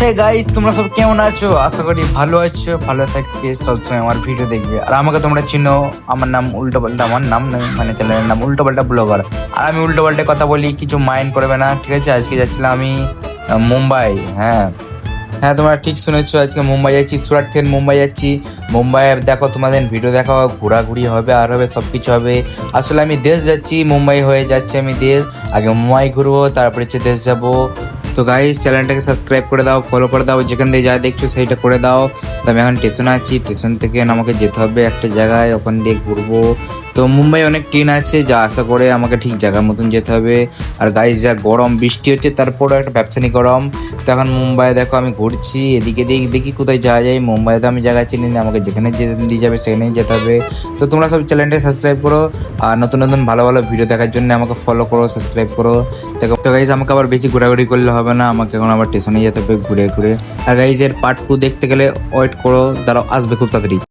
Hey guys, তোমরা সব কেমন আছো? আশা করি ভালো আছো, ভালো থাকবে, সবসময় আমার ভিডিও দেখবে। আর আমাকে তোমরা চিনো, আমার নাম উল্টো পাল্টা, আমার নাম নয়, মানে চ্যানেলের নাম উল্টো পাল্টা ব্লগার। আর আমি উল্টো পাল্টা কথা বলি, কিছু মাইন্ড করবে না, ঠিক আছে? আজকে যাচ্ছিলাম আমি মুম্বাই। হ্যাঁ হ্যাঁ, তোমরা ঠিক শুনেছো, আজকে মুম্বাই যাচ্ছি, সুরাট থেকে মুম্বাই যাচ্ছি। মুম্বাই দেখো, তোমাদের ভিডিও দেখা, ঘোরাঘুরি হবে, আর হবে সব কিছু হবে। আসলে আমি দেশ যাচ্ছি, মুম্বাই হয়ে যাচ্ছে আমি দেশ। আগে মুম্বাই ঘুরবো, তারপরে হচ্ছে দেশ যাবো। তো গাইস, চ্যানেলটাকে সাবস্ক্রাইব করে দাও, ফলো করে দাও, যেখান থেকে যা দেখছো সেইটা করে দাও। তো আমি এখন স্টেশনে আছি, স্টেশন থেকে আমাকে যেতে হবে একটা জায়গায়, ওখান দিয়ে ঘুরবো। তো মুম্বাই অনেক ট্রেন আছে, যা আশা করে আমাকে ঠিক জায়গার মতন যেতে হবে। আর গাইস, যা গরম বৃষ্টি হচ্ছে, তারপরে একটা ব্যবসানি গরম। তো এখন মুম্বাই দেখো আমি ঘুরছি, এদিকে দেখি কোথায় যাওয়া যায়। মুম্বাইতে আমি জায়গা চিনি না, আমাকে যেখানে যেতে দিয়ে যাবে সেখানেই যেতে হবে। তো তোমরা সব চ্যানেলটাকে সাবস্ক্রাইব করো, আর নতুন নতুন ভালো ভালো ভিডিও দেখার জন্য আমাকে ফলো করো, সাবস্ক্রাইব করো। দেখো তো গাইস, আমাকে আবার বেশি ঘোরাঘুরি করলে হবে না, আমাকে এখন আবার স্টেশনে যেতে হবে ঘুরে ঘুরে। আর গাইস, এর পার্ট 2 দেখতে গেলে ওয়েট করো, দাঁড়াও, আসবে খুব তাড়াতাড়ি।